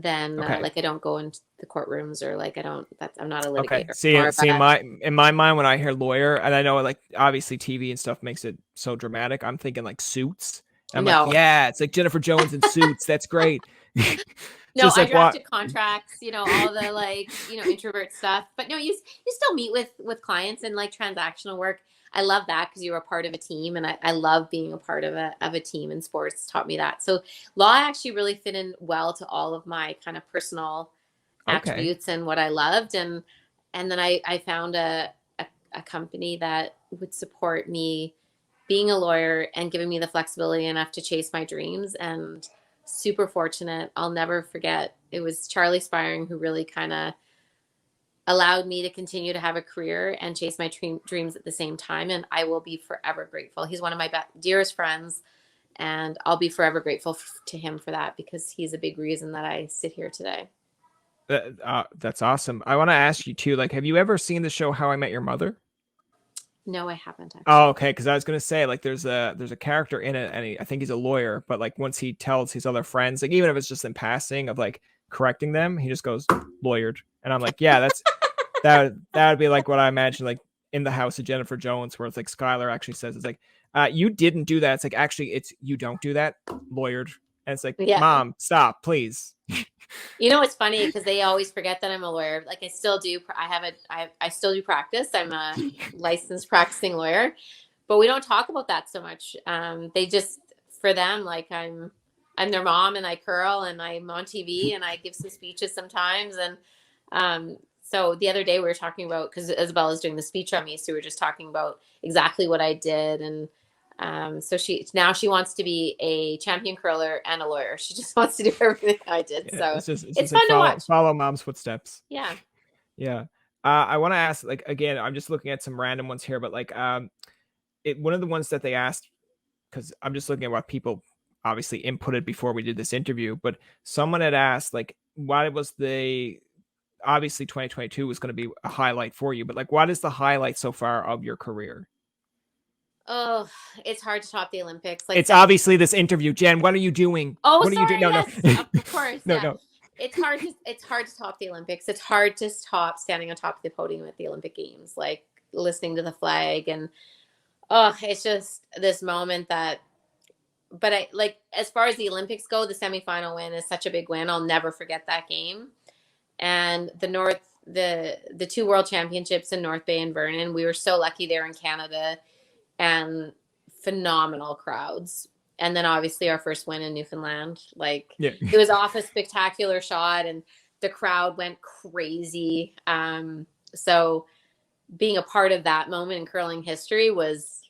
Okay. like I don't go into the courtrooms, or like I'm not a litigator. Okay. See, in my mind when I hear lawyer, and I know like obviously TV and stuff makes it so dramatic, I'm thinking like Suits. And I'm No. like, yeah, it's like Jennifer Jones in Suits. That's great. No, Just I like drafted contracts, all the introvert stuff. But no, you still meet with clients and like transactional work. I love that because you're a part of a team, and I love being a part of a team, and sports taught me that. So law actually really fit in well to all of my kind of personal attributes and what I loved. And then I found a company that would support me being a lawyer and giving me the flexibility enough to chase my dreams. And super fortunate. I'll never forget. It was Charlie Spiring who really kind of allowed me to continue to have a career and chase my dreams at the same time. And I will be forever grateful. He's one of my dearest friends, and I'll be forever grateful to him for that, because he's a big reason that I sit here today. That's awesome. I want to ask you too, like, have you ever seen the show How I Met Your Mother? No, I haven't actually. Oh, okay. Because I was gonna say, like, there's a character in it, and I think he's a lawyer. But like, once he tells his other friends, like, even if it's just in passing of like correcting them, he just goes lawyered, and I'm like, yeah, that would be like what I imagine, like in the house of Jennifer Jones, where it's like Skylar actually says, it's like, you didn't do that. It's like, actually, it's you don't do that, lawyered, and it's like, Yeah. Mom, stop, please. It's funny because they always forget that I'm a lawyer. Like I still do. I still do practice. I'm a licensed practicing lawyer, but we don't talk about that so much. They just, for them, like I'm their mom, and I curl, and I'm on TV, and I give some speeches sometimes. And so the other day we were talking about, because Isabella's doing the speech on me, so we were just talking about exactly what I did. And so she wants to be a champion curler and a lawyer. She just wants to do everything I did. Yeah, so it's fun like to watch. Follow Mom's footsteps. Yeah. Yeah. I want to ask, like, again, I'm just looking at some random ones here, but like, one of the ones that they asked, because I'm just looking at what people obviously inputted before we did this interview, but someone had asked, like, why was obviously 2022 was going to be a highlight for you, but like, what is the highlight so far of your career? Oh, it's hard to top the Olympics. Like, it's obviously this interview. Jen, what are you doing? Oh, what sorry. Are you doing? Yes, No. Of course. No, yeah. no. It's hard to top the Olympics. It's hard to top standing on top of the podium at the Olympic Games, like listening to the flag, and it's just this moment that. But I like, as far as the Olympics go, the semifinal win is such a big win. I'll never forget that game. And the two world championships in North Bay and Vernon, we were so lucky there in Canada, and phenomenal crowds. And then obviously our first win in Newfoundland, like it was off a spectacular shot, and the crowd went crazy. So being a part of that moment in curling history was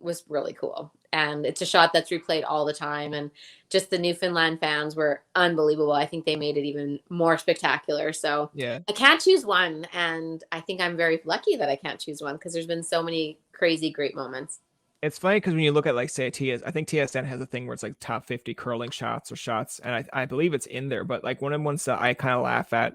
was really cool. And it's a shot that's replayed all the time. And just the Newfoundland fans were unbelievable. I think they made it even more spectacular. So Yeah. I can't choose one. And I think I'm very lucky that I can't choose one, because there's been so many crazy, great moments. It's funny because when you look at, like, say, I think TSN has a thing where it's like top 50 curling shots or shots, and I believe it's in there. But like one of the ones that I kind of laugh at,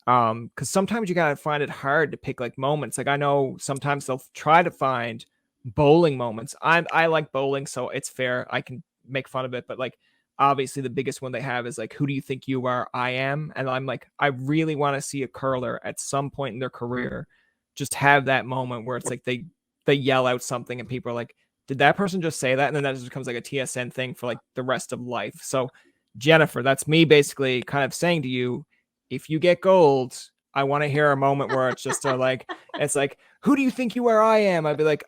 because sometimes you gotta find it hard to pick like moments. Like I know sometimes they'll try to find bowling moments. I like bowling, so it's fair. I can make fun of it, but like obviously the biggest one they have is like, who do you think you are? I am. And I'm like, I really want to see a curler at some point in their career just have that moment where it's like they yell out something and people are like, did that person just say that? And then that just becomes like a TSN thing for like the rest of life. So Jennifer, that's me basically kind of saying to you, if you get gold, I want to hear a moment where it's just it's like, who do you think you are? I am. I'd be like,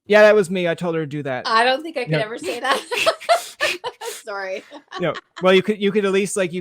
yeah, that was me. I told her to do that. I don't think I could ever say that. Sorry. Well, you could at least like,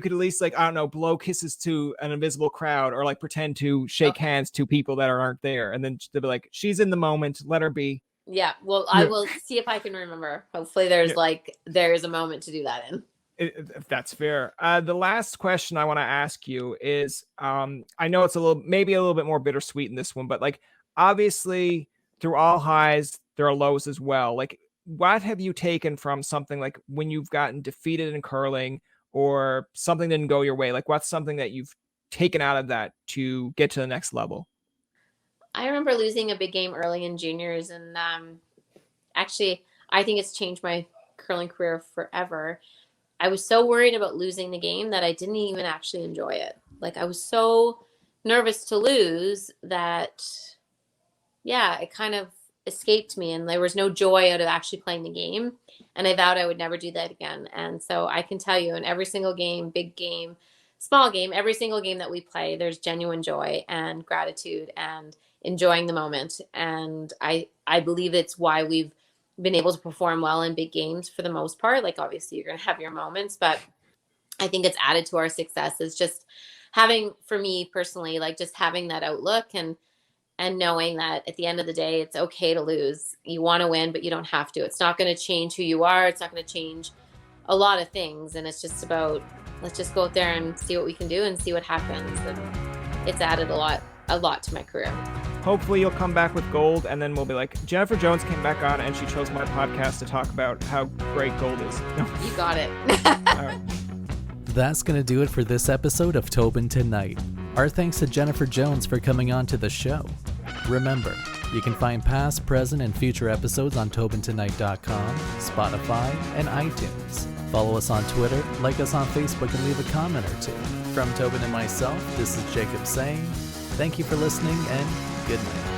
I don't know, blow kisses to an invisible crowd, or like pretend to shake hands to people that aren't there. And then they'll be like, she's in the moment. Let her be. Yeah. Well, I will see if I can remember. Hopefully there's a moment to do that in. If that's fair. The last question I want to ask you is, I know it's maybe a little bit more bittersweet in this one, but like obviously through all highs, there are lows as well. Like, what have you taken from something like when you've gotten defeated in curling or something didn't go your way? Like, what's something that you've taken out of that to get to the next level? I remember losing a big game early in juniors, and actually, I think it's changed my curling career forever. I was so worried about losing the game that I didn't even actually enjoy it. Like, I was so nervous to lose that, yeah, it kind of escaped me, and there was no joy out of actually playing the game. And I vowed I would never do that again. And so I can tell you, in every single game, big game, small game, every single game that we play, there's genuine joy and gratitude and enjoying the moment. And I believe it's why we've been able to perform well in big games for the most part. Like, obviously you're going to have your moments, but I think it's added to our success is just having, for me personally, like just having that outlook and knowing that at the end of the day, it's okay to lose. You want to win, but you don't have to. It's not going to change who you are. It's not going to change a lot of things. And it's just about, let's just go out there and see what we can do and see what happens. And it's added a lot to my career. Hopefully you'll come back with gold, and then we'll be like, Jennifer Jones came back on and she chose my podcast to talk about how great gold is. You got it. All right. That's going to do it for this episode of Tobin Tonight. Our thanks to Jennifer Jones for coming on to the show. Remember, you can find past, present, and future episodes on TobinTonight.com, Spotify, and iTunes. Follow us on Twitter, like us on Facebook, and leave a comment or two. From Tobin and myself, this is Jacob saying, thank you for listening and good night.